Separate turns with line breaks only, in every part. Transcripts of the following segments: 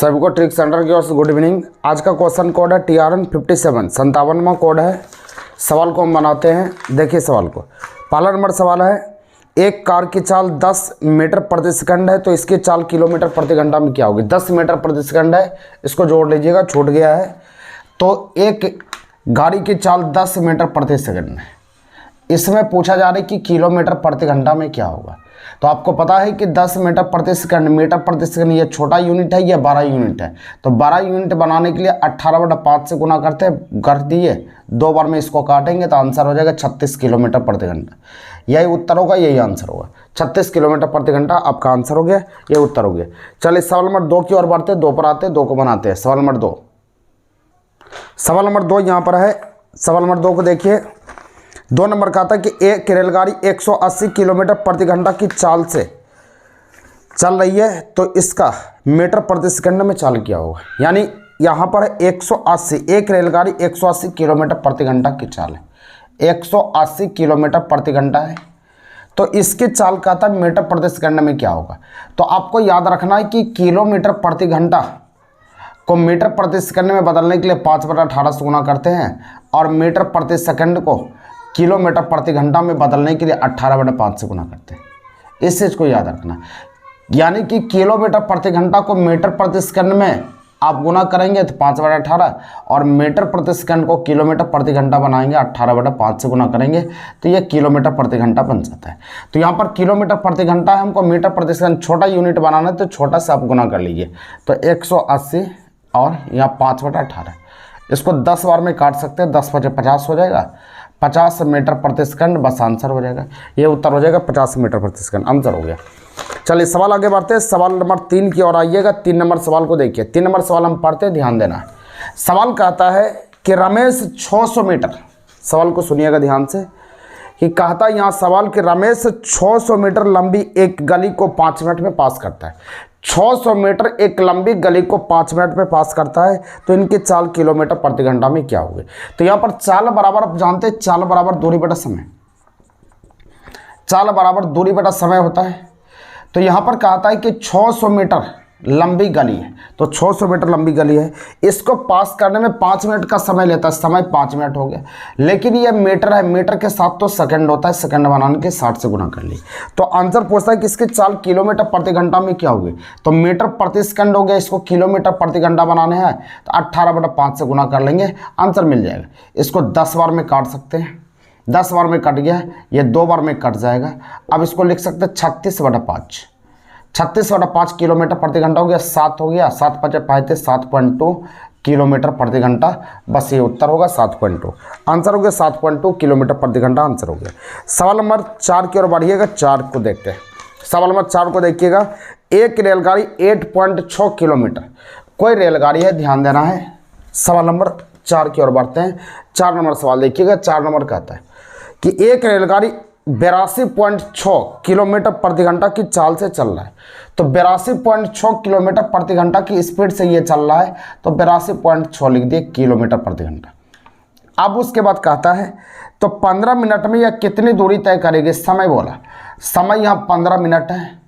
सभी को trick centre की ओर से गुड इवनिंग। आज का क्वेश्चन कोड है TRN 57, 57वां कोड है। सवाल को हम बनाते हैं। देखिए सवाल को, पहला नंबर सवाल है, एक कार की चाल 10 मीटर प्रति सेकंड है तो इसकी चाल किलोमीटर प्रति घंटा में क्या होगी। 10 मीटर प्रति सेकंड है, इसको जोड़ लीजिएगा, छूट गया है। तो एक गाड़ी की चाल 10 मीटर प्रति सेकंड है, इसमें पूछा जा रहा है कि किलोमीटर प्रति घंटा में क्या होगा। तो आपको पता है कि 10 मीटर प्रति सेकंड, मीटर प्रति सेकंड ये छोटा यूनिट है, ये 12 यूनिट है। तो 12 यूनिट बनाने के लिए 18/5 से गुना कर दिए, 2 बार में इसको काटेंगे तो आंसर हो जाएगा 36 किलोमीटर प्रति घंटा। यही उत्तर होगा, यही आंसर होगा। 36 किलोमीटर प्रति घंटा आपका आंसर हो गया, ये उत्तर हो गया। चलिए सवाल नंबर 2 की ओर बढ़ते हैं, 2 पर आते हैं, 2 को बनाते हैं। सवाल नंबर 2, सवाल नंबर 2 यहाँ पर है। सवाल नंबर 2 को देखिए, 2 नंबर का था कि एक रेलगाड़ी 180 किलोमीटर प्रति घंटा की चाल से चल रही है तो इसका मीटर प्रति सेकंड में चाल क्या होगा। यानी यहाँ पर 180, एक रेलगाड़ी 180 किलोमीटर प्रति घंटा की चाल है, 180 किलोमीटर प्रति घंटा है, तो इसकी चाल का था मीटर प्रति सेकंड में क्या होगा। तो आपको याद रखना है कि किलोमीटर प्रति घंटा को मीटर प्रति सेकंड में बदलने के लिए 5/18 से गुना करते हैं और मीटर प्रति सेकंड को किलोमीटर प्रति घंटा में बदलने के लिए 18/5 से गुना करते हैं। इस चीज़ को याद रखना। यानी कि किलोमीटर प्रति घंटा को मीटर प्रति सेकंड में आप गुना करेंगे तो 5/18 और मीटर प्रति सेकंड को किलोमीटर प्रति घंटा बनाएंगे 18/5 से गुना करेंगे तो ये किलोमीटर प्रति घंटा बन जाता है। तो यहाँ पर किलोमीटर प्रति घंटा है, हमको मीटर प्रति सेकंड छोटा यूनिट बनाना है तो छोटा से आप गुना कर लीजिए। तो 180 और यहाँ 5/18, इसको 10 बार में काट सकते हैं, 10 × 50 हो जाएगा, 50 मीटर प्रति सेकंड, बस आंसर हो जाएगा। ये उत्तर हो जाएगा 50 मीटर प्रति सेकंड, आंसर हो गया। चलिए सवाल आगे बढ़ते हैं। सवाल नंबर 3 की ओर आइएगा। 3 नंबर सवाल को देखिए। 3 नंबर सवाल हम पढ़ते हैं, ध्यान देना है। सवाल कहता है कि रमेश 600 मीटर, सवाल को सुनिएगा ध्यान से, कि कहता है यहाँ सवाल कि रमेश 600 मीटर लंबी एक गली को 5 मिनट में पास करता है। 600 मीटर एक लंबी गली को 5 मिनट में पास करता है तो इनकी चाल किलोमीटर प्रति घंटा में क्या होगी। तो यहाँ पर चाल बराबर, आप जानते हैं चाल बराबर दूरी बटा समय, चाल बराबर दूरी बटा समय होता है। तो यहाँ पर कहता है कि 600 मीटर लंबी गली है, तो 600 मीटर लंबी गली है, इसको पास करने में 5 मिनट का समय लेता है, समय 5 मिनट हो गया। लेकिन ये मीटर है, मीटर के साथ तो सेकंड होता है, सेकंड बनाने के 60 से गुना कर ली। तो आंसर पूछता है कि इसकी चाल किलोमीटर प्रति घंटा में क्या होगी। तो मीटर प्रति सेकंड हो गया, इसको किलोमीटर प्रति घंटा बनाने हैं तो 18/5 से गुना कर लेंगे, आंसर मिल जाएगा। इसको 10 बार में काट सकते हैं, 10 बार में कट गया, ये 2 बार में कट जाएगा। अब इसको लिख सकते हैं 36/5, 36/5 किलोमीटर प्रति घंटा हो गया, 7 हो गया, 7 × 5 = 7.2 किलोमीटर प्रति घंटा, बस ये उत्तर होगा 7.2, आंसर हो गया 7.2 किलोमीटर प्रति घंटा, आंसर हो गया। सवाल नंबर 4 की ओर बढ़िएगा। 4 को देखते हैं। सवाल नंबर 4 को देखिएगा, एक रेलगाड़ी 8.6 किलोमीटर, कोई रेलगाड़ी है, ध्यान देना है। सवाल नंबर 4 की ओर बढ़ते हैं। 4 नंबर सवाल देखिएगा। 4 नंबर कहता है कि एक रेलगाड़ी 82.6 किलोमीटर प्रति घंटा की चाल से चल रहा है। तो 82.6 किलोमीटर प्रति घंटा की स्पीड से ये चल रहा है, तो 82.6 लिख दिए किलोमीटर प्रति घंटा। अब उसके बाद कहता है तो 15 मिनट में यह कितनी दूरी तय करेगी। समय बोला, समय यहाँ 15 मिनट है,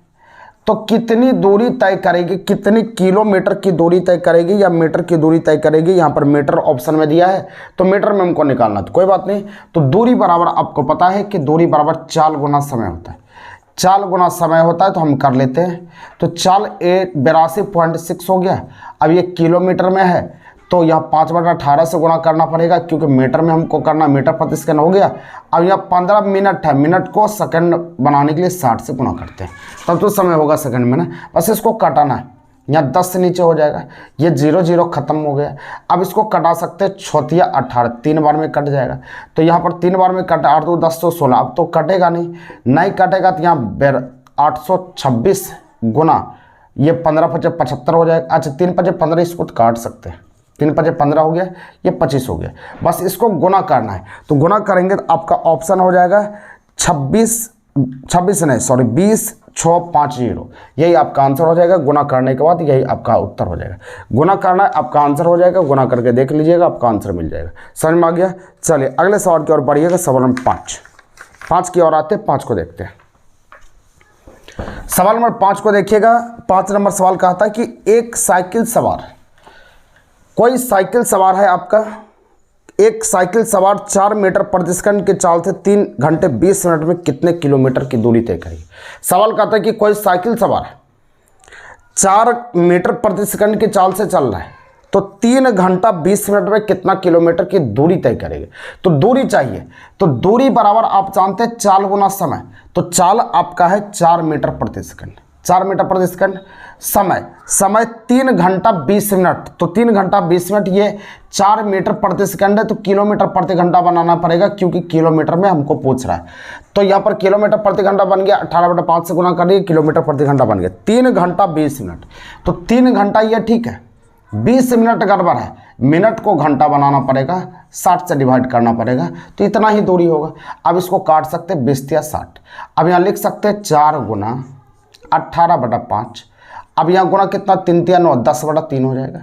तो कितनी दूरी तय करेगी, कितनी किलोमीटर की दूरी तय करेगी या मीटर की दूरी तय करेगी। यहाँ पर मीटर ऑप्शन में दिया है तो मीटर में हमको निकालना, तो कोई बात नहीं। तो दूरी बराबर, आपको पता है कि दूरी बराबर चाल गुना समय होता है, चाल गुना समय होता है, तो हम कर लेते हैं। तो चाल 82.6 हो गया। अब ये किलोमीटर में है तो यहाँ 5/18 से गुणा करना पड़ेगा क्योंकि मीटर में हमको करना, मीटर प्रति सेकंड हो गया। अब यहाँ 15 मिनट है, मिनट को सेकंड बनाने के लिए 60 से गुणा करते हैं, तब तो समय होगा सेकंड में ना। बस इसको कटाना है, यहाँ 10 से नीचे हो जाएगा, ये 0 0 खत्म हो गया। अब इसको कटा सकते हैं 6 × 18, 3 बार में कट जाएगा। तो यहाँ पर 3 बार में कट, 8 × 2 = 10 तो 16, अब तो कटेगा नहीं कटेगा तो यहाँ 826 गुना ये 15 × 5 = 75 हो जाएगा। अच्छा 3 × 5 = 15, इसको तो काट सकते हैं, 3 × 5 = 15 हो गया, ये 25 हो गया। बस इसको गुना करना है, तो गुना करेंगे तो आपका ऑप्शन हो जाएगा 20,650, यही आपका आंसर हो जाएगा। गुना करने के बाद यही आपका उत्तर हो जाएगा। गुना करना है, आपका आंसर हो जाएगा। गुना करके देख लीजिएगा, आपका आंसर मिल जाएगा। समझ में आ गया। चलिए अगले सवाल की ओर बढ़िएगा। सवाल नंबर 5 की ओर आते हैं। 5 को देखते हैं। सवाल नंबर 5 को देखिएगा। 5 नंबर सवाल कहता है कि एक साइकिल सवार, कोई साइकिल सवार है आपका, एक साइकिल सवार 4 मीटर प्रति सेकंड के चाल से 3 घंटे 20 मिनट में कितने किलोमीटर की दूरी तय करेगी। सवाल कहता है कि कोई साइकिल सवार 4 मीटर प्रति सेकंड की चाल से चल रहा है तो 3 घंटा 20 मिनट में कितना किलोमीटर की दूरी तय करेगी। तो दूरी चाहिए, तो दूरी बराबर आप जानते हैं चाल गुना समय। तो चाल आपका है 4 मीटर प्रति सेकंड, 4 मीटर प्रति सेकंड। समय 3 घंटा 20 मिनट, तो 3 घंटा 20 मिनट ये 4 मीटर प्रति सेकंड है, तो किलोमीटर प्रति घंटा बनाना पड़ेगा क्योंकि किलोमीटर में हमको पूछ रहा है। तो यहाँ पर किलोमीटर प्रति घंटा बन गया, 18/5 से गुना करिए, किलोमीटर प्रति घंटा बन गया 3 घंटा 20 मिनट। तो 3 घंटा ये ठीक है, 20 मिनट गड़बड़ है, मिनट को घंटा बनाना पड़ेगा, 60 से डिवाइड करना पड़ेगा, तो इतना ही दूरी होगा। अब इसको काट सकते हैं 20 या 60। अब यहाँ लिख सकते हैं 4 गुना 18/5। अब यहाँ गुना कितना, 3 या 9, 10/3 हो जाएगा।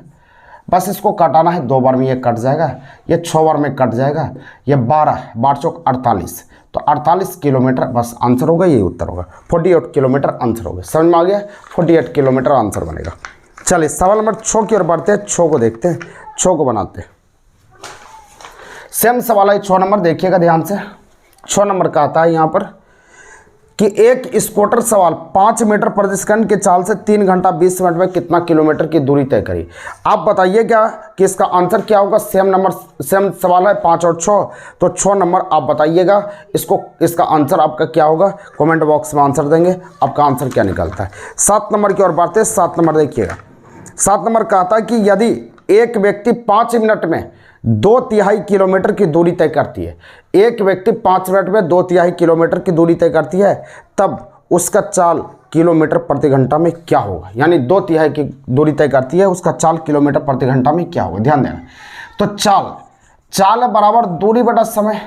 बस इसको काटाना है, 2 बार में ये कट जाएगा, ये 6 बार में कट जाएगा, ये 12 चौक 48, तो 48 किलोमीटर बस आंसर होगा, यही उत्तर होगा। 48 किलोमीटर आंसर होगा। समझ में आ गया, 48 किलोमीटर आंसर बनेगा। चलिए सवाल नंबर 6 की ओर बढ़ते हैं। 6 को देखते हैं, 6 को बनाते हैं। सेम सवाल है 6 नंबर, देखिएगा ध्यान से। 6 नंबर का आता है यहाँ पर कि एक स्कूटर सवार 5 मीटर प्रति सेकंड के चाल से 3 घंटा 20 मिनट में कितना किलोमीटर की दूरी तय करी। आप बताइए क्या कि इसका आंसर क्या होगा। सेम सवाल है 5 और 6, तो 6 नंबर आप बताइएगा इसका आंसर आपका क्या होगा, कमेंट बॉक्स में आंसर देंगे, आपका आंसर क्या निकलता है। 7 नंबर की ओर बढ़ते हैं। 7 नंबर देखिएगा। 7 नंबर कहता है कि यदि एक व्यक्ति 5 मिनट में 2/3 किलोमीटर की दूरी तय करती है, एक व्यक्ति 5 मिनट में 2/3 किलोमीटर की दूरी तय करती है, तब उसका चाल किलोमीटर प्रति घंटा में क्या होगा। यानी 2/3 की दूरी तय करती है, उसका चाल किलोमीटर प्रति घंटा में क्या होगा, ध्यान देना। तो चाल बराबर दूरी बटा समय,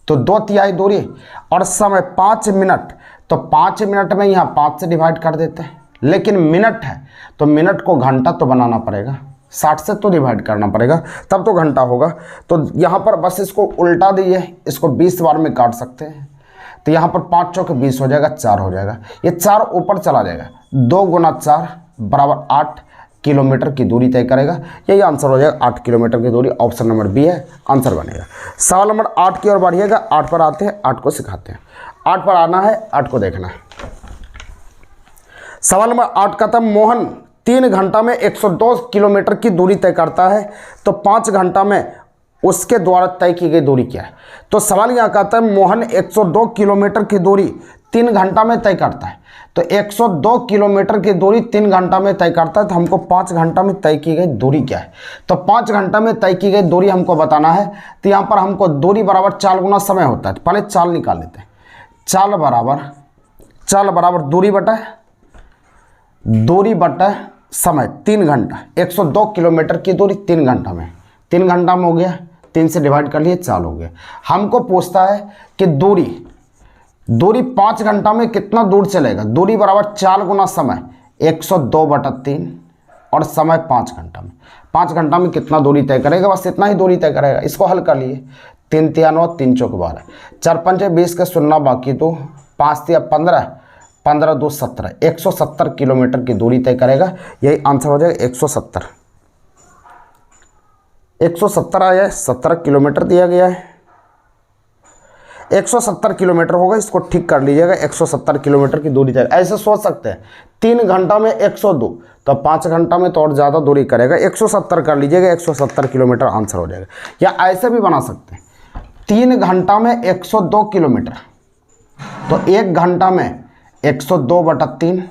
तो 2/3 दूरी और समय 5 मिनट, तो 5 मिनट में यहाँ 5 से डिवाइड कर देते हैं, लेकिन मिनट है तो मिनट को घंटा तो बनाना पड़ेगा, 60 से तो डिवाइड करना पड़ेगा, तब तो घंटा होगा। तो यहाँ पर बस इसको उल्टा दिए, इसको 20 बार में काट सकते हैं, तो यहाँ पर 5 चौके 20 हो जाएगा, 4 हो जाएगा, ये 4 ऊपर चला जाएगा, 2 गुना 4 बराबर 8 किलोमीटर की दूरी तय करेगा। यही आंसर हो जाएगा, 8 किलोमीटर की दूरी। ऑप्शन नंबर बी है, आंसर बनेगा। सवाल नंबर 8 की ओर बढ़िएगा। 8 पर आते हैं, 8 को सिखाते हैं। 8 पर आना है, 8 को देखना है। सवाल नंबर 8 का था, मोहन 3 घंटा में 102 किलोमीटर की दूरी तय करता है, तो 5 घंटा में उसके द्वारा तय की गई दूरी क्या है। तो सवाल यहाँ कहता है मोहन 102 किलोमीटर की दूरी 3 घंटा में तय करता है, तो 102 किलोमीटर की दूरी 3 घंटा में तय करता है, तो हमको 5 घंटा में तय की गई दूरी क्या है। तो 5 घंटा में तय की गई दूरी हमको बताना है, तो यहाँ पर हमको दूरी बराबर चाल गुना समय होता है। तो पहले चाल निकाल लेते हैं। चाल बराबर दूरी बटा समय, 3 घंटा, 102 किलोमीटर की दूरी 3 घंटा में, 3 घंटा में हो गया, 3 से डिवाइड कर लिए, चाल हो गया। हमको पूछता है कि दूरी 5 घंटा में कितना दूर चलेगा। दूरी बराबर चाल गुना समय, 102/3 और समय 5 घंटा में। 5 घंटा में कितना दूरी तय करेगा, बस इतना ही दूरी तय करेगा। इसको हल कर लिए, 3 तिया 9, 3 चौक 12, 4 पंचे 20 के सुनना बाकी, तो 5 तिया 15, 15 2 17, 170 किलोमीटर की दूरी तय करेगा। यही आंसर हो जाएगा 170 आया है, 17 किलोमीटर दिया गया है, 170 किलोमीटर होगा। इसको ठीक कर लीजिएगा, 170 किलोमीटर की दूरी तय। ऐसे सोच सकते हैं 3 घंटा में 102, तो 5 घंटा में तो और ज़्यादा दूरी करेगा, 170 कर लीजिएगा, 170 किलोमीटर आंसर हो जाएगा। या ऐसे भी बना सकते हैं 3 घंटा में 102 किलोमीटर, तो 1 घंटा में 102/3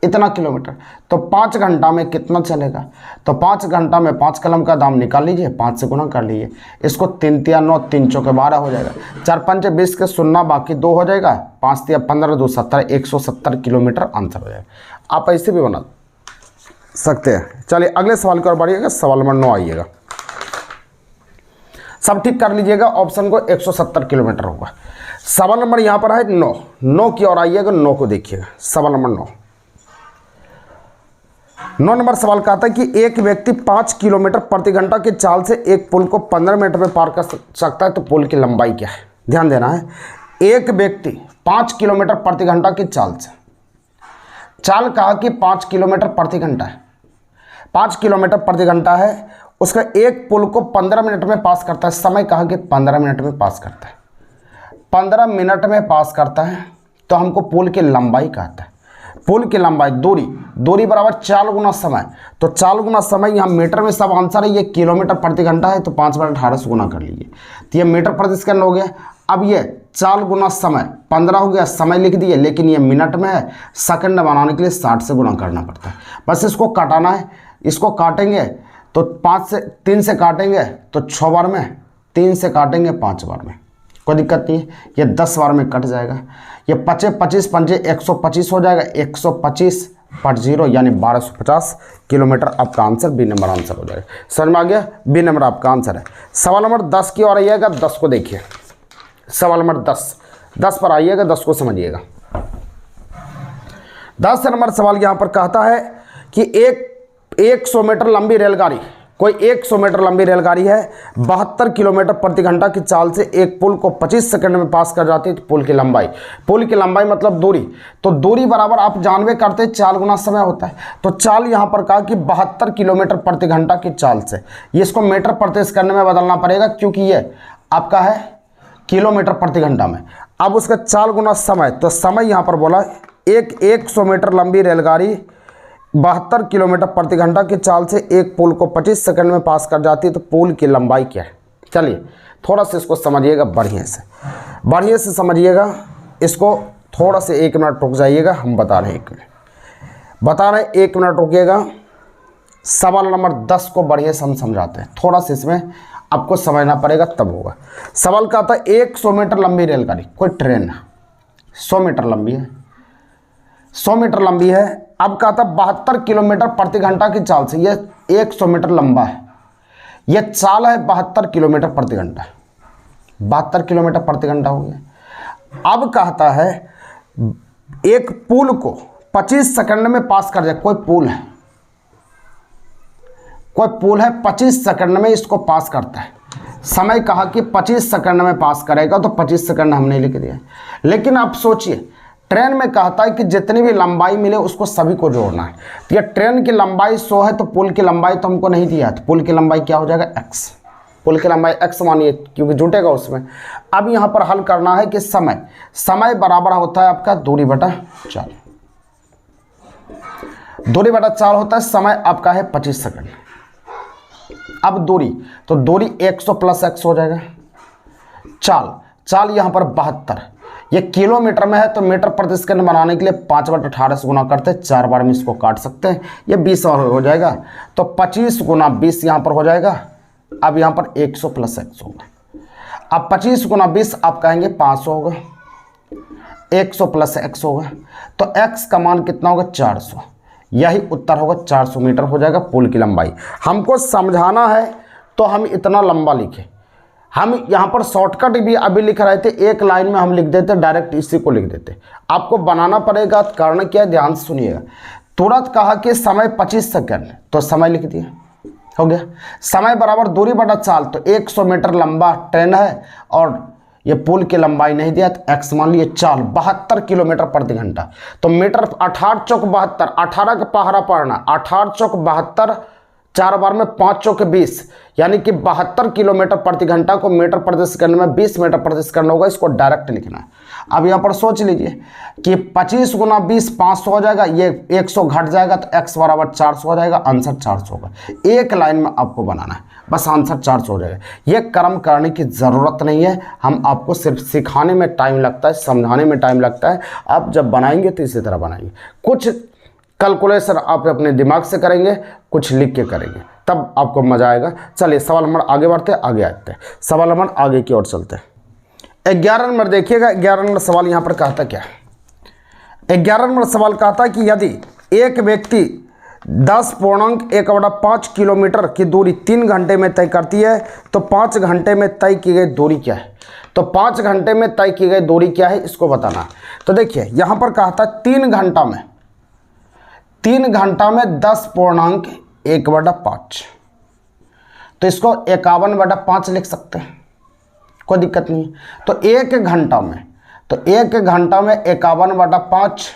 इतना किलोमीटर, तो 5 घंटा में कितना चलेगा। तो 5 घंटा में 5 कलम का दाम निकाल लीजिए, 5 से गुना कर लीजिए। इसको 3 तिया 9, 3 चौके 12 हो जाएगा, 4 पंचे 20 के सुनना बाकी 2 हो जाएगा, 5 तिया 15 2 17, 170 किलोमीटर आंसर हो जाएगा। आप ऐसे भी बना सकते हैं। चलिए अगले सवाल की ओर बढ़िएगा। सवाल नंबर 9 आइएगा, सब ठीक कर लीजिएगा, ऑप्शन को 170 किलोमीटर होगा। सवाल नंबर यहाँ पर है 9 की ओर आइएगा, 9 को देखिएगा। सवाल नंबर 9 नंबर सवाल का आता है कि एक व्यक्ति 5 किलोमीटर प्रति घंटा की चाल से एक पुल को 15 मिनट में पार कर सकता है, तो पुल की लंबाई क्या है। ध्यान देना है, एक व्यक्ति 5 किलोमीटर प्रति घंटा की चाल से चाल कहा कि 5 किलोमीटर प्रति घंटा है, 5 किलोमीटर प्रति घंटा है। उसका एक पुल को 15 मिनट में पास करता है। समय कहा कि 15 मिनट में पास करता है, 15 मिनट में पास करता है। तो हमको पुल की लंबाई कहता है। पुल की लंबाई, दूरी बराबर चाल गुना समय। तो चाल गुना समय, यहाँ मीटर में सब आंसर है, ये किलोमीटर प्रति घंटा है तो 5 बटा 18 से गुना कर लीजिए। तो ये मीटर प्रति सेकंड हो गया। अब ये चाल गुना समय 15 हो गया, समय लिख दिए, लेकिन ये मिनट में है, सेकंड बनाने के लिए 60 से गुना करना पड़ता है। बस इसको काटाना है। इसको काटेंगे तो 3 से काटेंगे तो 6 बार में, 3 से काटेंगे 5 बार में, कोई दिक्कत नहीं है। ये 10 बार में कट जाएगा। ये 25 पंजे 125 हो जाएगा, 125/0 यानी 1250 किलोमीटर। आपका आंसर बी नंबर आंसर हो जाएगा। समझ में आ गया? बी नंबर आपका आंसर है। सवाल नंबर 10 की ओर आइएगा। 10 को देखिए, सवाल नंबर 10 पर आइएगा, 10 को समझिएगा। 10 नंबर सवाल यहाँ पर कहता है कि 100 मीटर लंबी रेलगाड़ी, कोई 100 मीटर लंबी रेलगाड़ी है, 72 किलोमीटर प्रति घंटा की चाल से एक पुल को 25 सेकंड में पास कर जाती है। तो पुल की लंबाई मतलब दूरी। तो दूरी बराबर आप जानवे करते हैं चाल गुना समय होता है। तो चाल यहाँ पर कहा कि 72 किलोमीटर प्रति घंटा की चाल से, ये इसको मीटर प्रति सेकंड में बदलना पड़ेगा, क्योंकि ये आपका है किलोमीटर प्रति घंटा में। अब उसका चाल गुना समय, तो समय यहाँ पर बोला 100 मीटर लंबी रेलगाड़ी 72 किलोमीटर प्रति घंटा की चाल से एक पुल को 25 सेकंड में पास कर जाती है। तो पुल की लंबाई क्या है? चलिए थोड़ा सा इसको समझिएगा, बढ़िया से समझिएगा इसको। थोड़ा से 1 मिनट रुक जाइएगा, हम बता रहे हैं 1 मिनट रुकिएगा। सवाल नंबर 10 को बढ़िया से हम समझाते हैं। थोड़ा सा इसमें आपको समझना पड़ेगा, तब होगा। सवाल का था 100 मीटर लंबी रेलगाड़ी, कोई ट्रेन 100 मीटर लंबी है, 100 मीटर लंबी है। अब कहा था 72 किलोमीटर प्रति घंटा की चाल से, ये 100 मीटर लंबा है, ये चाल है 72 किलोमीटर प्रति घंटा, 72 किलोमीटर प्रति घंटा हो गया। अब कहता है एक पुल को 25 सेकंड में पास कर जाए। कोई पुल है 25 सेकंड में इसको पास करता है। समय कहा कि 25 सेकंड में पास करेगा, तो 25 सेकंड हमने लिख दिया। लेकिन आप सोचिए, ट्रेन में कहता है कि जितनी भी लंबाई मिले उसको सभी को जोड़ना है। तो ये ट्रेन की लंबाई 100 है, तो पुल की लंबाई तो हमको नहीं दिया, तो पुल की लंबाई क्या हो जाएगा? x। पुल की लंबाई x मानिए, क्योंकि जुटेगा उसमें। अब यहाँ पर हल करना है कि समय बराबर होता है आपका दूरी बटा चाल। दूरी बटा चाल होता है, समय आपका है 25 सेकंड। अब दूरी, तो दूरी 100 + x हो जाएगा। चाल यहाँ पर 72, ये किलोमीटर में है, तो मीटर प्रति सेकंड बनाने के लिए 5 बटा 18 से गुना करते हैं, 4 बार में इसको काट सकते हैं, ये 20 हो जाएगा। तो 25 गुना 20 यहाँ पर हो जाएगा। अब यहाँ पर 100 + x होगा। अब 25 गुना 20 आप कहेंगे 500 होगा, 100 + x होगा। तो x का मान कितना होगा? 400। यही उत्तर होगा, 400 मीटर हो जाएगा पुल की लंबाई। हमको समझाना है तो हम इतना लंबा लिखें। हम यहाँ पर शॉर्टकट भी अभी लिख रहे थे, एक लाइन में हम लिख देते, डायरेक्ट इसी को लिख देते। आपको बनाना पड़ेगा, कारण क्या है ध्यान से सुनिएगा। तुरंत कहा कि समय 25 सेकंड, तो समय लिख दिया, हो गया। समय बराबर दूरी बटा चाल, तो 100 मीटर लंबा ट्रेन है और ये पुल की लंबाई नहीं दिया, तो x मान लिए चाल 72 किलोमीटर प्रति घंटा। तो मीटर 18 चौक 72, 18 का पहाड़ा पढ़ना, 18 चौक 72, 4 बार में 5 चौक 20, यानी कि 72 किलोमीटर प्रति घंटा को मीटर प्रति सेकंड में 20 मीटर प्रति सेकंड होगा। इसको डायरेक्ट लिखना है। अब यहाँ पर सोच लीजिए कि 25 गुना 20 500 हो जाएगा, ये 100 घट जाएगा, तो x बराबर 400 हो जाएगा। आंसर 400 होगा। एक लाइन में आपको बनाना है, बस आंसर 400 हो जाएगा। ये कर्म करने की ज़रूरत नहीं है, हम आपको सिर्फ सिखाने में टाइम लगता है, समझाने में टाइम लगता है। आप जब बनाएंगे तो इसी तरह बनाएंगे। कुछ कैलकुलेशन आप अपने दिमाग से करेंगे, कुछ लिख के करेंगे, तब आपको मज़ा आएगा। चलिए सवाल नंबर आगे बढ़ते हैं, आगे आते हैं। सवाल नंबर आगे की ओर चलते हैं। 11 नंबर देखिएगा। 11 नंबर सवाल यहाँ पर कहता क्या है? 11 नंबर सवाल कहता है कि यदि एक व्यक्ति 10.1/5 किलोमीटर की दूरी 3 घंटे में तय करती है, तो 5 घंटे में तय की गई दूरी क्या है? तो 5 घंटे में तय की गई दूरी क्या है, इसको बताना है। तो देखिए यहाँ पर कहता है 3 घंटा में 10.1/5, तो इसको 51/5 लिख सकते हैं, कोई दिक्कत नहीं। तो 1 घंटा में 51/5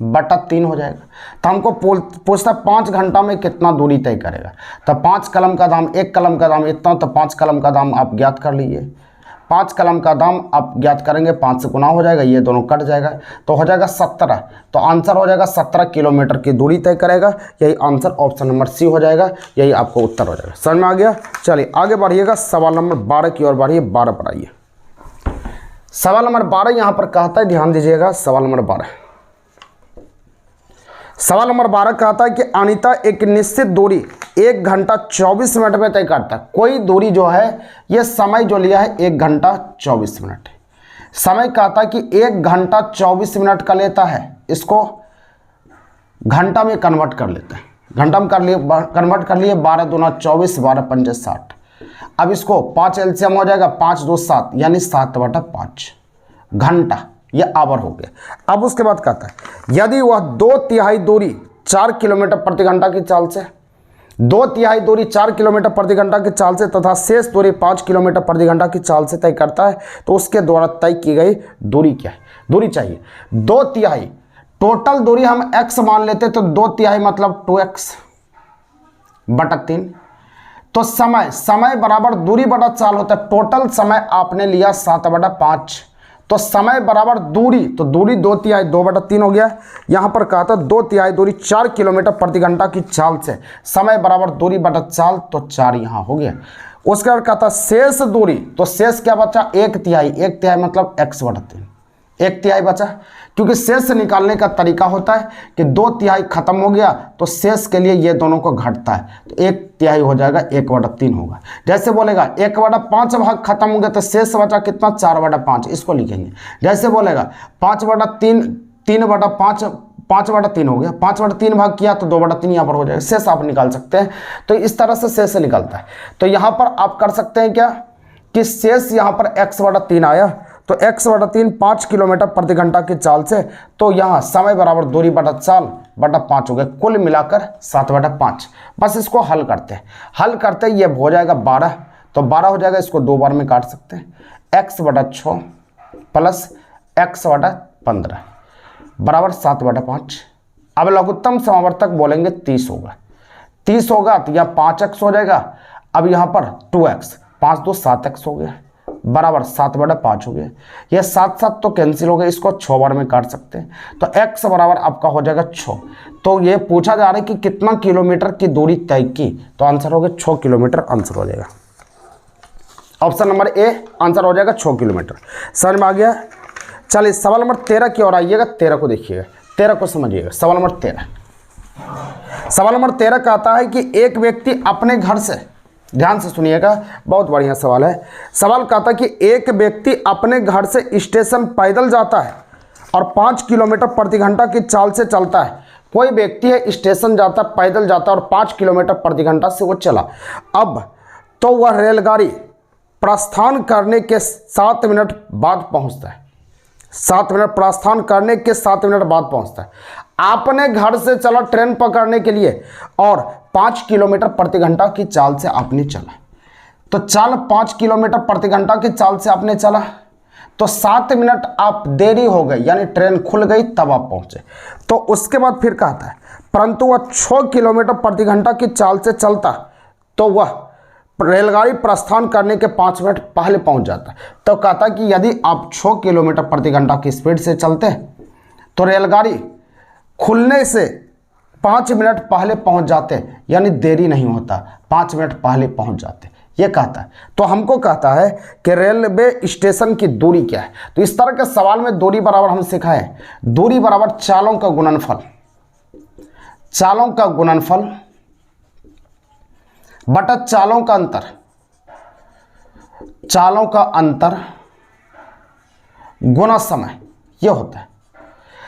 बटा 3 हो जाएगा। तो हमको पूछता है 5 घंटा में कितना दूरी तय करेगा। तो 5 कलम का दाम, 1 कलम का दाम इतना, तो 5 कलम का दाम आप ज्ञात कर लीजिए। 5 कलम का दाम आप ज्ञात करेंगे, 5 से गुना हो जाएगा, ये दोनों कट जाएगा, तो हो जाएगा 17। तो आंसर हो जाएगा 17 किलोमीटर की दूरी तय करेगा। यही आंसर ऑप्शन नंबर सी हो जाएगा, यही आपको उत्तर हो जाएगा। समझ में आ गया। चलिए आगे बढ़िएगा, सवाल नंबर 12 की ओर बढ़िए। 12 पर आइए। सवाल नंबर 12 यहाँ पर कहता है, ध्यान दीजिएगा। सवाल नंबर 12 कहता है कि अनीता एक निश्चित दूरी 1 घंटा 24 मिनट में तय करता है। कोई दूरी जो है, ये समय जो लिया है 1 घंटा 24 मिनट। समय कहता है कि 1 घंटा 24 मिनट का लेता है, इसको घंटा में कन्वर्ट कर लेते हैं। घंटा में कन्वर्ट कर लिए, 12 दूना 24, 12 पंजे 60। अब इसको 5 एलसीएम हो जाएगा, 5 2 7, यानी 7/5 घंटा, ये आवर हो गया। अब उसके बाद कहता है यदि वह 2/3 दूरी 4 किलोमीटर प्रति घंटा की चाल से, 2/3 दूरी 4 किलोमीटर प्रति घंटा की चाल से तथा शेष दूरी 5 किलोमीटर प्रति घंटा की चाल से तय करता है, तो उसके द्वारा तय की गई दूरी क्या है? दूरी चाहिए 2/3। टोटल दूरी हम x मान लेते, तो 2/3 मतलब 2x बटा 3। तो समय बराबर दूरी बटा चाल होता है। टोटल समय आपने लिया 7/5, तो समय बराबर दूरी, तो दूरी 2/3 2/3 हो गया। यहाँ पर कहा था 2/3 दूरी 4 किलोमीटर प्रति घंटा की चाल से, समय बराबर दूरी बटा चाल, तो 4 यहाँ हो गया। उसके बाद कहा था शेष दूरी, तो शेष क्या बचा? 1/3, 1/3 मतलब x/3, 1/3 बचा। क्योंकि शेष निकालने का तरीका होता है कि 2/3 खत्म हो गया, तो शेष के लिए ये दोनों को घटता है, तो 1/3 हो जाएगा, 1/3 होगा। जैसे बोलेगा 1/5 भाग खत्म हो गया, तो शेष बचा कितना? 4/5, इसको लिखेंगे। जैसे बोलेगा 5/3, 3/5, 5/3 हो गया, 5/3 भाग किया तो 2/3 यहाँ पर हो जाएगा। शेष आप निकाल सकते हैं, तो इस तरह से शेष निकलता है। तो यहाँ पर आप कर सकते हैं क्या कि शेष यहाँ पर x/3 आया, तो x/3 5 किलोमीटर प्रति घंटा की चाल से, तो यहाँ समय बराबर दूरी बटा चाल बटा 5 हो गया, कुल मिलाकर 7/5। बस इसको हल करते हैं, हल करते ये हो जाएगा 12, तो 12 हो जाएगा, इसको 2 बार में काट सकते हैं। x/6 प्लस x/15 बराबर 7/5। अब लघुत्तम समावर्तक बोलेंगे 30 होगा, 30 होगा, तो यहाँ 5x हो जाएगा। अब यहाँ पर 2x, 5 2 7x हो गया, बराबर 7/5 हो गया। ये 7 7 तो कैंसिल हो गया, इसको 6 बार में काट सकते हैं, तो x बराबर आपका हो जाएगा 6। तो ये पूछा जा रहा है कि कितना किलोमीटर की दूरी तय की, तो आंसर हो गया 6 किलोमीटर, आंसर हो जाएगा ऑप्शन नंबर ए, आंसर हो जाएगा 6 किलोमीटर। समझ में आ गया। चलिए सवाल नंबर 13 की ओर आइएगा, 13 को देखिएगा, 13 को समझिएगा। सवाल नंबर 13 कहता है कि एक व्यक्ति अपने घर से, ध्यान से सुनिएगा, बहुत बढ़िया सवाल है। सवाल कहता है कि एक व्यक्ति अपने घर से स्टेशन पैदल जाता है और 5 किलोमीटर प्रति घंटा की चाल से चलता है। कोई व्यक्ति है, स्टेशन जाता, पैदल जाता और 5 किलोमीटर प्रति घंटा से वो चला। अब तो वह रेलगाड़ी प्रस्थान करने के 7 मिनट बाद पहुंचता है, 7 मिनट प्रस्थान करने के 7 मिनट बाद पहुंचता है। आपने घर से चला ट्रेन पकड़ने के लिए और 5 किलोमीटर प्रति घंटा की चाल से आपने चला, तो चाल 5 किलोमीटर प्रति घंटा की चाल से आपने चला, तो 7 मिनट आप देरी हो गई, यानी ट्रेन खुल गई तब आप पहुंचे। तो उसके बाद फिर कहता है परंतु वह 6 किलोमीटर प्रति घंटा की चाल से चलता, तो वह रेलगाड़ी प्रस्थान करने के 5 मिनट पहले पहुंच जाता। तो कहता कि यदि आप 6 किलोमीटर प्रति घंटा की स्पीड से चलते तो रेलगाड़ी खुलने से 5 मिनट पहले पहुंच जाते, यानी देरी नहीं होता, 5 मिनट पहले पहुंच जाते, ये कहता है। तो हमको कहता है कि रेलवे स्टेशन की दूरी क्या है। तो इस तरह के सवाल में दूरी बराबर हम सिखाए, दूरी बराबर चालों का गुणनफल, चालों का गुणनफल बटा चालों का अंतर, चालों का अंतर गुना समय, ये होता है।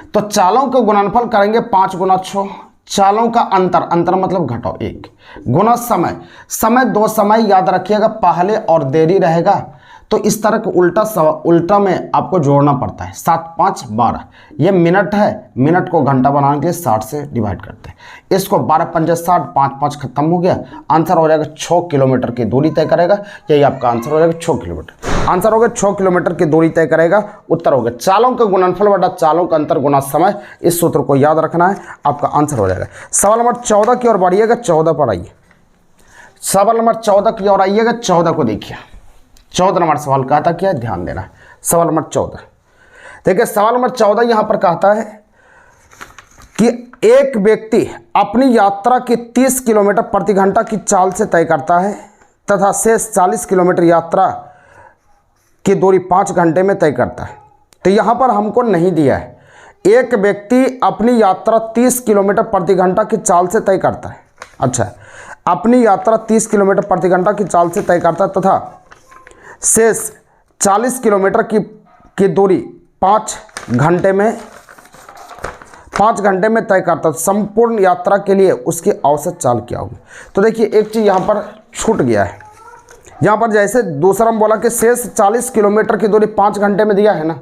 तो चालों का गुणनफल करेंगे 5 गुना 6, चालों का अंतर, अंतर मतलब घटाओ 1, गुना समय, समय 2 समय याद रखिएगा, पहले और देरी रहेगा, तो इस तरह के उल्टा में आपको जोड़ना पड़ता है। 7 5 12, ये मिनट है, मिनट को घंटा बनाने के लिए 60 से डिवाइड करते हैं। इसको 12 पंजे 60, 5 5 खत्म हो गया, आंसर हो जाएगा 6 किलोमीटर की दूरी तय करेगा। यही आपका आंसर हो जाएगा 6 किलोमीटर। आंसर हो गया 6 किलोमीटर की दूरी तय करेगा। उत्तर हो गया चालों का गुणनफल बटा चालों का अंतर गुना समय। इस सूत्र को याद रखना है, आपका आंसर हो जाएगा। सवाल नंबर 14 की ओर बढ़िएगा, 14 पर आइए। सवाल नंबर 14 की ओर आइएगा, 14 को देखिए। 14 नंबर सवाल कहता क्या है, ध्यान देना है। सवाल नंबर 14 देखिए, सवाल नंबर 14 यहां पर कहता है कि एक व्यक्ति अपनी यात्रा की 30 किलोमीटर प्रति घंटा की चाल से तय करता है तथा शेष 40 किलोमीटर यात्रा की दूरी 5 घंटे में तय करता है। तो यहाँ पर हमको नहीं दिया है। एक व्यक्ति अपनी यात्रा 30 किलोमीटर प्रति घंटा की चाल से तय करता है। अच्छा, अपनी यात्रा 30 किलोमीटर प्रति घंटा की चाल से तय करता है तथा शेष 40 किलोमीटर की दूरी 5 घंटे में तय करता है। संपूर्ण यात्रा के लिए उसकी औसत चाल क्या होगी? तो देखिए, एक चीज़ यहाँ पर छूट गया है। यहाँ पर जैसे दूसरा में बोला कि शेष 40 किलोमीटर की दूरी 5 घंटे में दिया है ना,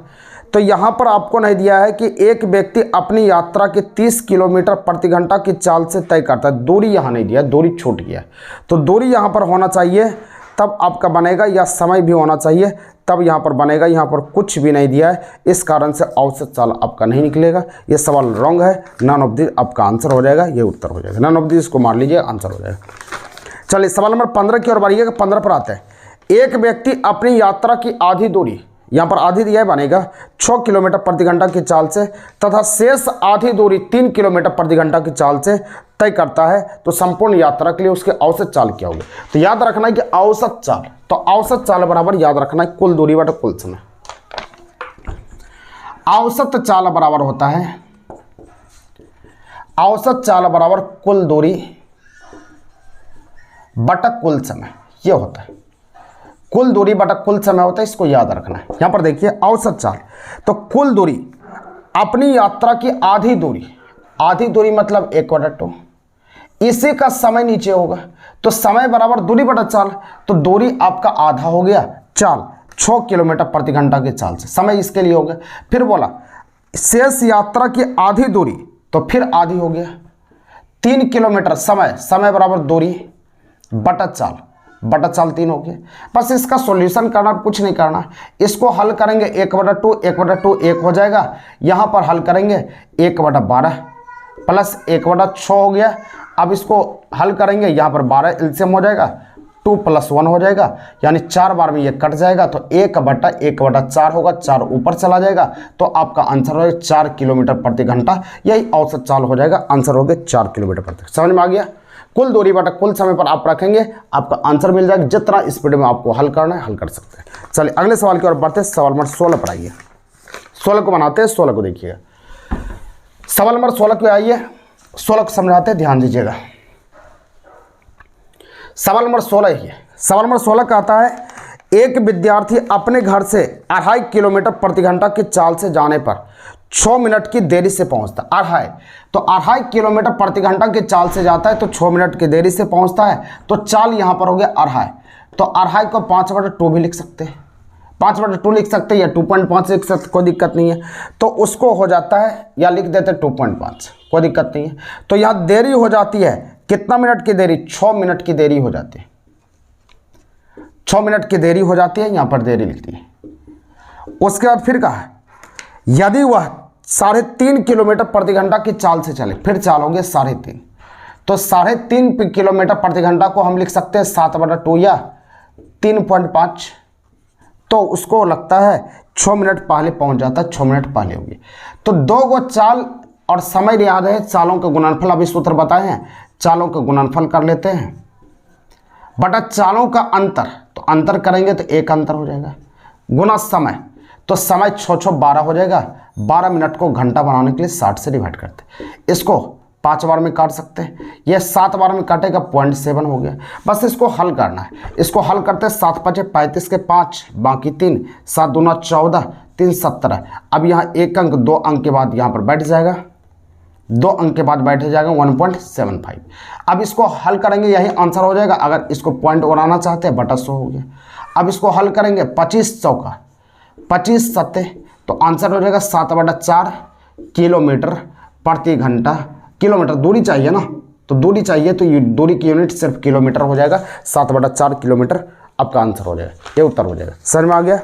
तो यहाँ पर आपको नहीं दिया है कि एक व्यक्ति अपनी यात्रा की 30 किलोमीटर प्रति घंटा की चाल से तय करता है। दूरी यहाँ नहीं दिया, दूरी छूट गया है। तो दूरी यहाँ पर होना चाहिए तब आपका बनेगा, या समय भी होना चाहिए तब यहाँ पर बनेगा। यहाँ पर कुछ भी नहीं दिया है, इस कारण से औसत चाल आपका नहीं निकलेगा। ये सवाल रॉन्ग है। नन ऑफ दी आपका आंसर हो जाएगा, ये उत्तर हो जाएगा। नन ऑफ दी इसको मार लीजिए, आंसर हो जाएगा। चलिए सवाल नंबर 15 की ओर बढ़िएगा। 15 पर आते हैं। एक व्यक्ति अपनी यात्रा की आधी दूरी, यहाँ पर आधी दिया है, बनेगा 6 किलोमीटर प्रति घंटा की चाल से तथा शेष आधी दूरी 3 किलोमीटर प्रति घंटा की चाल से तय करता है। तो संपूर्ण यात्रा के लिए उसकी औसत चाल क्या होगी? तो याद रखना है कि औसत चाल, तो औसत चाल बराबर याद रखना है कुल दूरी बटा कुल समय। औसत चाल बराबर होता है, औसत चाल बराबर कुल दूरी बटा कुल समय, ये होता है। कुल दूरी बटा कुल समय होता है, इसको याद रखना है। यहां पर देखिए औसत चाल, तो कुल दूरी अपनी यात्रा की आधी दूरी, आधी दूरी मतलब 1/2, इसी का समय नीचे होगा। तो समय बराबर दूरी बटा चाल, तो दूरी आपका आधा हो गया, चाल 6 किलोमीटर प्रति घंटा की चाल से, समय इसके लिए हो गया। फिर बोला शेष यात्रा की आधी दूरी, तो फिर आधी हो गया 3 किलोमीटर, समय बराबर दूरी बटा चाल, बटा चाल 3 हो गया। बस इसका सॉल्यूशन करना, कुछ नहीं करना। इसको हल करेंगे 1/2, 1/2 1 हो जाएगा। यहाँ पर हल करेंगे 1/12 प्लस 1/6 हो गया। अब इसको हल करेंगे, यहाँ पर 12 एलसीएम हो जाएगा, 2 + 1 हो जाएगा, यानी 4 बार में ये कट जाएगा। तो 1/1/4 होगा, 4 ऊपर चला जाएगा। तो आपका आंसर हो जाएगा 4 किलोमीटर प्रति घंटा, यही औसत चाल हो जाएगा। आंसर हो गया 4 किलोमीटर प्रति। समझ में आ गया? कुल दूरी बटा कुल समय पर आप रखेंगे, आपका आंसर मिल जाएगा। जितना स्पीड में आपको हल करना है हल कर सकते हैं। चलिए अगले सवाल की ओर बढ़ते हैं। सवाल नंबर 16 पर आइए। 16 को बनाते हैं, 16 को देखिएगा। सवाल नंबर 16 पे आइए, 16 को समझाते हैं, ध्यान दीजिएगा। सवाल नंबर 16 ही है। सवाल नंबर 16 का आता है, एक विद्यार्थी अपने घर से 2.5 किलोमीटर प्रति घंटा की चाल से जाने पर 6 मिनट की देरी से पहुंचता है। 2.5, तो 2.5 किलोमीटर प्रति घंटा की चाल से जाता है तो 6 मिनट की देरी से पहुंचता है। तो चाल यहां पर हो गया 2.5, तो 2.5 को 5/2 भी लिख सकते हैं, 5/2 लिख सकते हैं, या 2.5 लिख सकते, कोई दिक्कत नहीं है। तो उसको हो जाता है, या लिख देते 2.5, कोई दिक्कत नहीं है। तो यहाँ देरी हो जाती है, कितना मिनट की देरी? 6 मिनट की देरी हो जाती है, 6 मिनट की देरी हो जाती है, यहाँ पर देरी लिखती है। उसके बाद फिर कहा, यदि वह 3.5 किलोमीटर प्रति घंटा की चाल से चले, फिर चाल हो गया 3.5, तो 3.5 किलोमीटर प्रति घंटा को हम लिख सकते हैं 7/2 या 3.5। तो उसको लगता है 6 मिनट पहले पहुंच जाता है, 6 मिनट पहले होगी। तो 2 गो चाल और समय याद है, चालों का गुणनफल अभी सूत्र बताए हैं, चालों का गुणनफल कर लेते हैं बटा चालों का अंतर, तो अंतर करेंगे तो 1 अंतर हो जाएगा, गुना समय, तो समय 6 12 हो जाएगा। 12 मिनट को घंटा बनाने के लिए 60 से डिवाइड करते हैं। इसको 5 बार में काट सकते हैं, यह 7 बार में काटेगा, 0.7 हो गया। बस इसको हल करना है। इसको हल करते हैं, 7 × 5 = 35 के 5, बाकी 3, 7 दूना 14, 3 17। अब यहाँ 1 अंक 2 अंक के बाद यहाँ पर बैठ जाएगा, 2 अंक के बाद बैठ जाएगा 1.75। अब इसको हल करेंगे, यही आंसर हो जाएगा। अगर इसको पॉइंट बनाना चाहते हैं, बटा 100 हो गया। अब इसको हल करेंगे, 25 चौका 25 7, तो आंसर हो जाएगा 7/4 किलोमीटर प्रति घंटा। किलोमीटर दूरी चाहिए ना, तो दूरी चाहिए, तो दूरी की यूनिट सिर्फ किलोमीटर हो जाएगा। 7/4 किलोमीटर आपका आंसर हो जाएगा, ये उत्तर हो जाएगा। समझ में आ गया।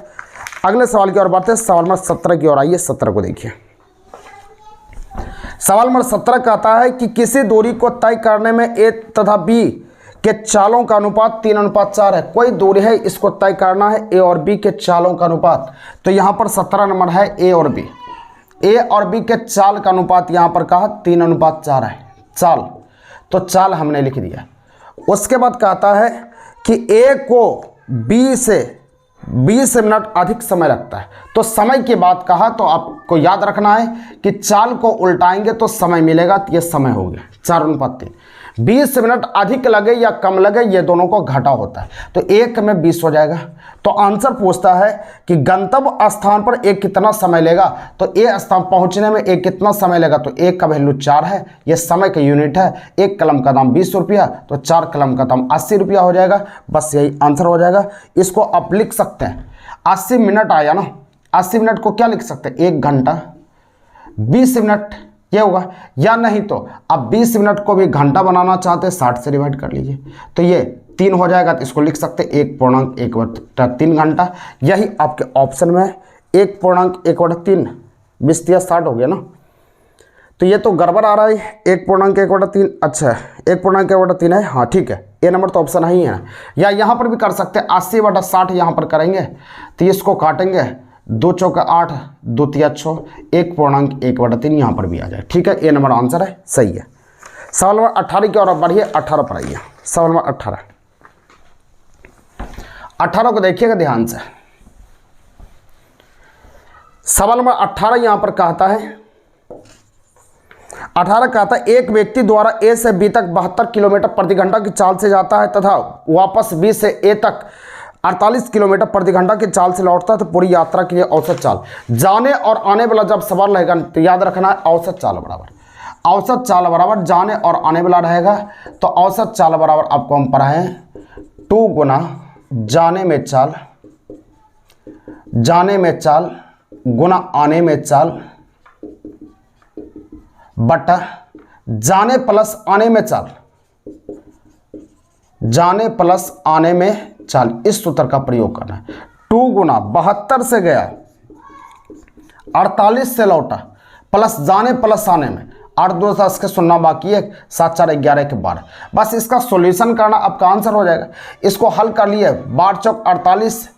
अगले सवाल की ओर बढ़ते हैं। सवाल नंबर 17 की ओर आइए। 17 को देखिए। सवाल नंबर 17 कहता है कि किसी दूरी को तय करने में ए तथा बी के चालों का अनुपात 3:4 है। कोई दूरी है, इसको तय करना है, ए और बी के चालों का अनुपात। तो यहाँ पर 17 नंबर है ए और बी। ए और बी के चाल का अनुपात यहाँ पर कहा 3:4 है। चाल, तो चाल हमने लिख दिया। उसके बाद कहता है कि ए को बी से 20 मिनट अधिक समय लगता है। तो समय की बात कहा तो आपको याद रखना है कि चाल को उल्टाएंगे तो समय मिलेगा, तो ये समय हो गया 4:3। 20 मिनट अधिक लगे या कम लगे, ये दोनों को घटा होता है, तो एक में 20 हो जाएगा। तो आंसर पूछता है कि गंतव्य स्थान पर एक कितना समय लेगा, तो ए स्थान पहुंचने में एक कितना समय लेगा, तो एक का वैल्यू 4 है, ये समय का यूनिट है। एक कलम का दाम 20 रुपया, तो 4 कलम का दाम 80 रुपया हो जाएगा। बस यही आंसर हो जाएगा। इसको आप लिख सकते हैं 80 मिनट आया ना, 80 मिनट को क्या लिख सकते हैं, 1 घंटा 20 मिनट ये होगा। या नहीं तो आप 20 मिनट को भी घंटा बनाना चाहते हैं, 60 से डिवाइड कर लीजिए, तो ये 3 हो जाएगा। तो इसको लिख सकते हैं 1.1/3 घंटा। यही आपके ऑप्शन में है 1.1/3, 20 या 60 हो गया ना। तो ये तो गड़बड़ आ रहा है, 1.1/3। अच्छा 1.1/3 है, हाँ ठीक है, ए नंबर तो ऑप्शन ही है। या यहाँ पर भी कर सकते हैं 80/60 यहाँ पर करेंगे, तो इसको काटेंगे 2 चौका 8, 2 तिया 6, 1.1/3 यहाँ पर भी आ जाए। ठीक है, ए नंबर आंसर है, सही है। सवाल नंबर 18 की ओर बढ़िए। 18 पर आइए। सवाल नंबर 18 को देखिएगा ध्यान से। सवाल नंबर 18 यहाँ पर कहता है, 18 कहता है एक व्यक्ति द्वारा ए से बी तक 72 किलोमीटर प्रति घंटा की चाल से जाता है तथा वापस बी से ए तक 48 किलोमीटर प्रति घंटा की चाल से लौटता है, तो पूरी यात्रा के लिए औसत चाल। जाने और आने वाला जब सवाल रहेगा तो याद रखना है औसत चाल बराबर जाने और आने वाला रहेगा, तो औसत चाल बराबर आपको हम पढ़ाए 2 गुना जाने में चाल गुना आने में चाल बटा जाने प्लस आने में चाल, इस सूत्र का प्रयोग करना है। 2 गुना 72 से गया 48 से लौटा, प्लस जाने प्लस आने में 8 2 10 के सुनना बाकी है, 7 4 11 के 12। बस इसका सॉल्यूशन करना, आपका आंसर हो जाएगा। इसको हल कर लिए, 12 चौक 48,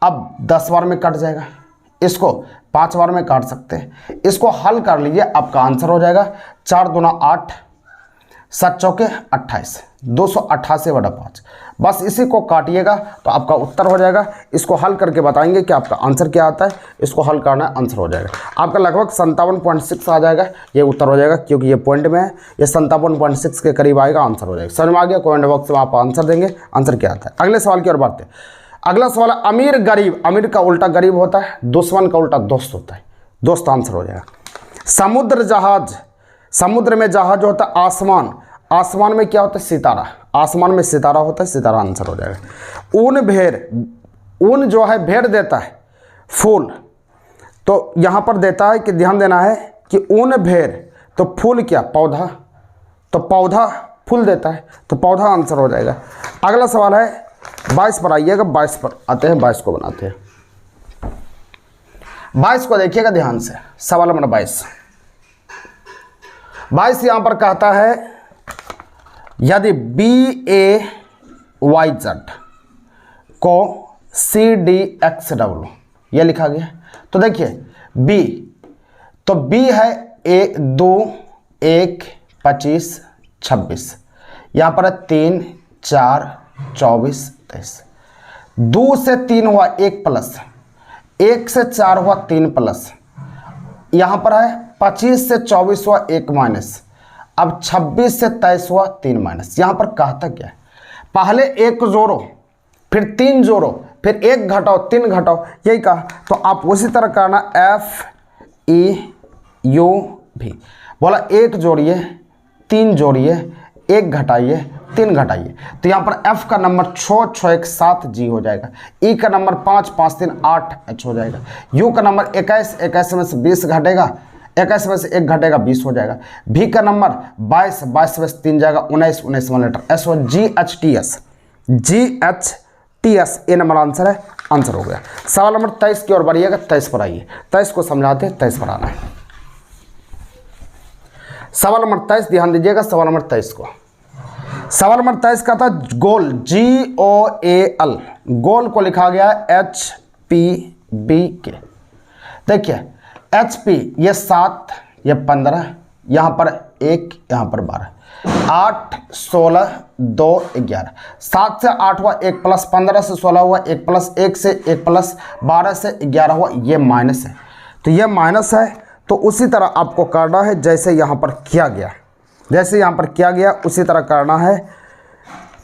अब 10 बार में कट जाएगा, इसको 5 बार में काट सकते हैं। इसको हल कर लीजिए, आपका आंसर हो जाएगा 4 दूना 8, 7 चौके 28, 288/5। बस इसी को काटिएगा तो आपका उत्तर हो जाएगा। इसको हल करके बताएंगे कि आपका आंसर क्या आता है। इसको हल करना है, आंसर हो जाएगा आपका लगभग 57.6 आ जाएगा, ये उत्तर हो जाएगा। क्योंकि ये पॉइंट में है, ये 57.6 के करीब आएगा, आंसर हो जाएगा। समझ में आ गया? कमेंट बॉक्स में आप आंसर देंगे, आंसर क्या आता है। अगले सवाल की ओर बढ़ते हैं। अगला सवाल है अमीर गरीब। अमीर का उल्टा गरीब होता है, दुश्मन का उल्टा दोस्त होता है। दोस्त आंसर हो जाएगा। समुद्र में जहाज होता है। आसमान में क्या होता है? सितारा। आसमान में सितारा होता है, सितारा आंसर हो जाएगा। ऊन जो है भेड़ देता है फूल, तो यहाँ पर देता है कि ध्यान देना है कि ऊन भेड़, तो फूल क्या? पौधा, तो पौधा फूल देता है, तो पौधा आंसर हो जाएगा। अगला सवाल है 22 पर आइएगा। 22 पर आते हैं, 22 को बनाते हैं। 22 को देखिएगा ध्यान से। सवाल नंबर 22 यहां पर कहता है यदि BAYZ को CDXW यह लिखा गया, तो देखिए B, तो B है 1 2 1 25 26, यहां पर है 3 4 24 23। 2 से 3 हुआ 1 प्लस, 1 से 4 हुआ 3 प्लस, यहां पर है 25 से 24 हुआ 1 माइनस, अब 26 से 23 हुआ 3 माइनस। यहां पर कहता क्या है? पहले 1 जोड़ो, फिर 3 जोड़ो, फिर 1 घटाओ, 3 घटाओ, यही कहा। तो आप उसी तरह करना FEUV। बोला 1 जोड़िए, 3 जोड़िए, 1 घटाइए, 3 घटाइए, तो यहाँ पर F का नंबर 6 6 1 7 G हो जाएगा। E का नंबर 5 5 3 8 H हो जाएगा। U का नंबर 21 21 में से 20 घटेगा, 21 में से 1 घटेगा 20 हो जाएगा। V का नंबर 22 22 में से 3 जाएगा 19 19 1 लीटर। S हो GHTS TS, ए नंबर आंसर है, आंसर हो गया। सवाल नंबर 23 की ओर बढ़िएगा, 23 पर आइए, 23 को समझाते हैं, 23 पर आना है। सवाल नंबर 23 ध्यान दीजिएगा, सवाल नंबर 23 को, सवाल नंबर 23 का था गोल, GOAL, गोल को लिखा गया HPBK। देखिए HP ये 7, ये 15, यहाँ पर 1, यहाँ पर 12, 8, 16, 2, 11, 7 से 8 हुआ 1 प्लस 15 से 16 हुआ 1 प्लस 1 से 1 प्लस 12 से 11 हुआ, ये माइनस है, तो ये माइनस है, तो उसी तरह आपको करना है जैसे यहाँ पर किया गया, जैसे यहाँ पर किया गया उसी तरह करना है।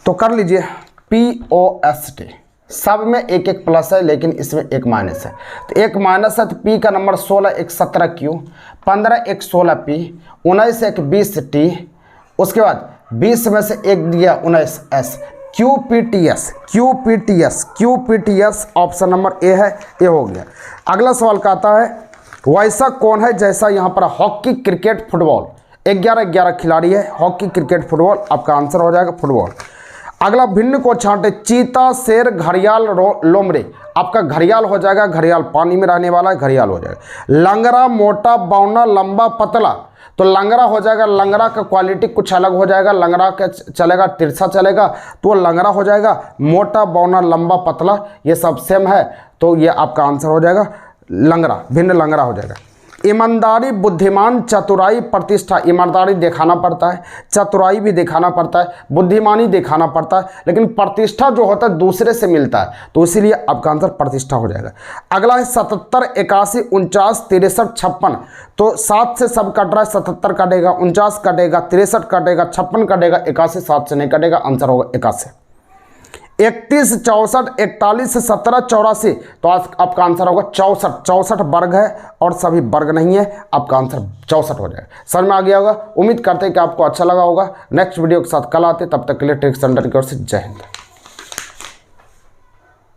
तो कर लीजिए POST, सब में एक एक प्लस है लेकिन इसमें एक माइनस है, तो एक माइनस है, तो P का नंबर 16 1 17 Q, 15 1 16 P, 19 1 20 T, उसके बाद 20 में से एक दिया 19 S, QPTS, option number A है, ये हो गया। अगला सवाल का आता है वैसा कौन है जैसा यहाँ पर हॉकी क्रिकेट फुटबॉल, 11 खिलाड़ी है, हॉकी क्रिकेट फुटबॉल, आपका आंसर हो जाएगा फुटबॉल। अगला भिन्न को छांटे, चीता, शेर, घड़ियाल, लोमड़ी, आपका घड़ियाल हो जाएगा, घड़ियाल पानी में रहने वाला है, घड़ियाल हो जाएगा। लंगड़ा, मोटा, बौना, लंबा, पतला, तो लंगड़ा हो जाएगा, लंगड़ा का क्वालिटी कुछ अलग हो जाएगा, लंगड़ा का चलेगा, तिरछा चलेगा, तो लंगड़ा हो जाएगा। मोटा, बौना, लंबा, पतला ये सब सेम है, तो ये आपका आंसर हो जाएगा लंगड़ा, भिन्न लंगड़ा हो जाएगा। ईमानदारी, बुद्धिमान, चतुराई, प्रतिष्ठा, ईमानदारी दिखाना पड़ता है, चतुराई भी दिखाना पड़ता है, बुद्धिमानी दिखाना पड़ता है, लेकिन प्रतिष्ठा जो होता है दूसरे से मिलता है, तो इसीलिए आपका आंसर प्रतिष्ठा हो जाएगा। अगला है 77, 81, 49, 63, 56, तो 7 से सब कट रहा है, 77 कटेगा, 49 कटेगा, 63 कटेगा, 56 कटेगा, 81 7 से नहीं कटेगा, आंसर होगा 81। 31, 64, 41, 17, 84, तो आपका आंसर होगा 64, 64 वर्ग है और सभी वर्ग नहीं है, आपका आंसर 64 हो जाएगा। समझ में आ गया होगा, उम्मीद करते हैं कि आपको अच्छा लगा होगा। नेक्स्ट वीडियो के साथ कल आते, तब तक के लिए ट्रिक्स सेंटर की ओर से जय हिंद।